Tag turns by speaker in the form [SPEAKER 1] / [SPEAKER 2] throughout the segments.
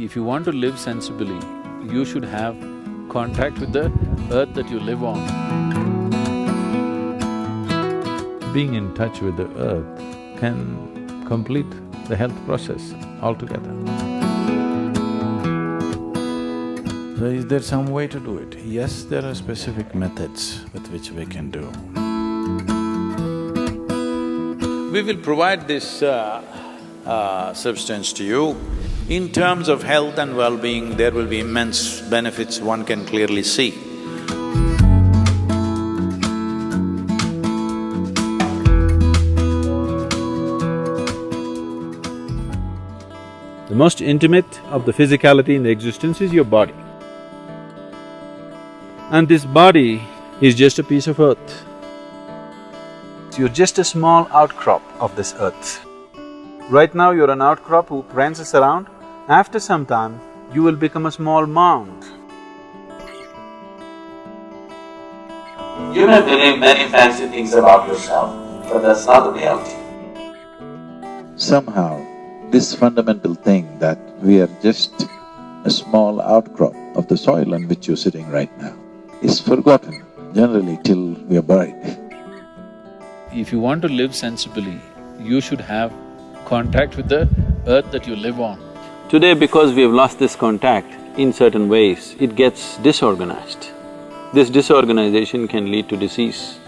[SPEAKER 1] If you want to live sensibly, you should have contact with the earth that you live on.
[SPEAKER 2] Being in touch with the earth can complete the health process altogether.
[SPEAKER 3] So is there some way to do it? Yes, there are specific methods with which we can do.
[SPEAKER 4] We will provide this substance to you. In terms of health and well-being, there will be immense benefits one can clearly see.
[SPEAKER 5] The most intimate of the physicality in the existence is your body. And this body is just a piece of earth. You're just a small outcrop of this earth. Right now you're an outcrop who prances around. After some time, you will become a small mound.
[SPEAKER 6] You may believe many fancy things about yourself, but that's not the reality.
[SPEAKER 3] Somehow, this fundamental thing that we are just a small outcrop of the soil on which you're sitting right now is forgotten generally till we are buried.
[SPEAKER 1] If you want to live sensibly, you should have contact with the earth that you live on.
[SPEAKER 5] Today, because we have lost this contact, in certain ways, it gets disorganized. This disorganization can lead to disease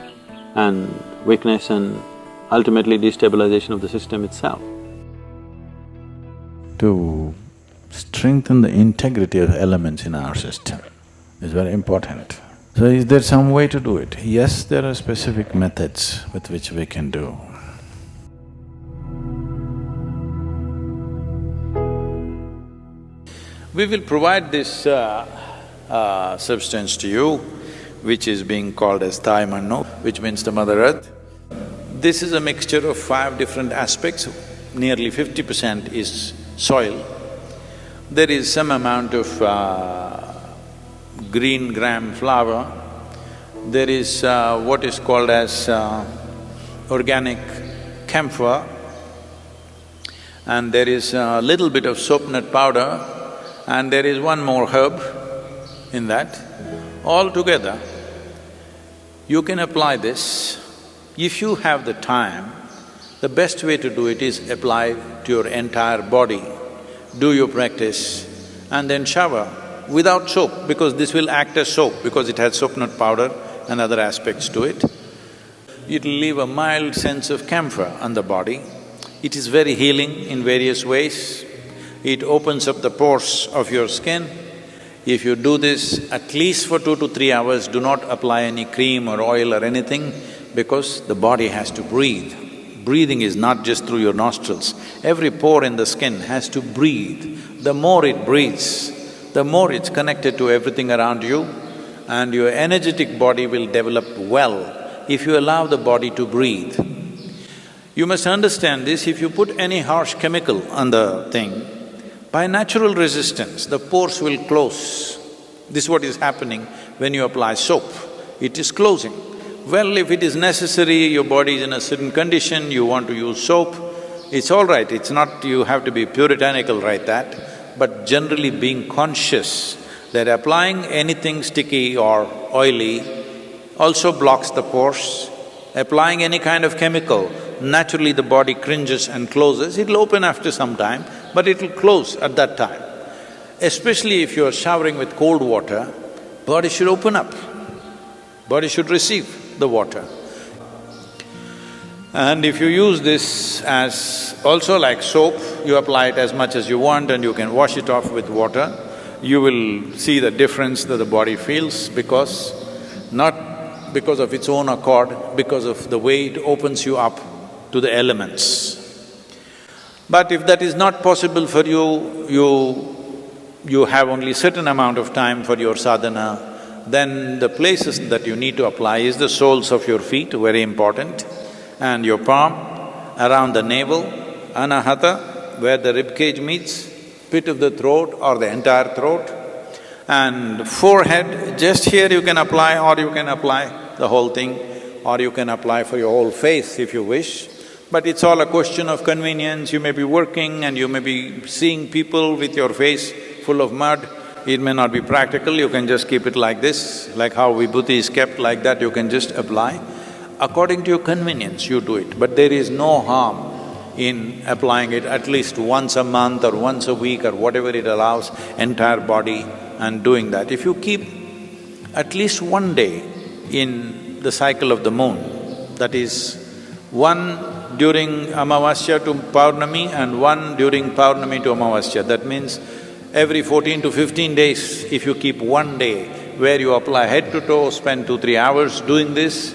[SPEAKER 5] and weakness and ultimately destabilization of the system itself.
[SPEAKER 3] To strengthen the integrity of elements in our system is very important. So is there some way to do it? Yes, there are specific methods with which we can do.
[SPEAKER 4] We will provide this substance to you, which is being called as Thai Mannu, which means the Mother Earth. This is a mixture of 5 different aspects. Nearly 50% is soil. There is some amount of green gram flour. There is what is called as organic camphor, and there is a little bit of soap nut powder, and there is one more herb in that. All together, you can apply this. If you have the time, the best way to do it is apply to your entire body. Do your practice and then shower without soap, because this will act as soap because it has soap nut powder and other aspects to it. It'll leave a mild sense of camphor on the body. It is very healing in various ways. It opens up the pores of your skin. If you do this at least for 2 to 3 hours, do not apply any cream or oil or anything, because the body has to breathe. Breathing is not just through your nostrils. Every pore in the skin has to breathe. The more it breathes, the more it's connected to everything around you, and your energetic body will develop well if you allow the body to breathe. You must understand this, if you put any harsh chemical on the thing, by natural resistance, the pores will close. This is what is happening when you apply soap. It is closing. Well, if it is necessary, your body is in a certain condition, you want to use soap, it's all right, it's not… you have to be puritanical right that, but generally being conscious that applying anything sticky or oily also blocks the pores. Applying any kind of chemical, naturally the body cringes and closes. It'll open after some time, but it'll close at that time. Especially if you're showering with cold water, body should open up, body should receive the water. And if you use this as also like soap, you apply it as much as you want and you can wash it off with water, you will see the difference that the body feels, because… not because of its own accord, because of the way it opens you up to the elements. But if that is not possible for you, you have only certain amount of time for your sadhana, then the places that you need to apply is the soles of your feet, very important, and your palm, around the navel, anahata, where the rib cage meets, pit of the throat or the entire throat, and forehead, just here you can apply, or you can apply the whole thing, or you can apply for your whole face if you wish. But it's all a question of convenience. You may be working and you may be seeing people with your face full of mud. It may not be practical, you can just keep it like this, like how vibhuti is kept like that, you can just apply. According to your convenience, you do it, but there is no harm in applying it at least once a month or once a week or whatever it allows, entire body, and doing that. If you keep at least one day in the cycle of the moon, that is, one during Amavasya to Paurnami and one during Paurnami to Amavasya, that means every 14 to 15 days, if you keep one day where you apply head to toe, spend 2-3 hours doing this,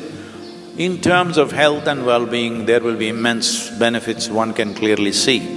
[SPEAKER 4] in terms of health and well-being, there will be immense benefits one can clearly see.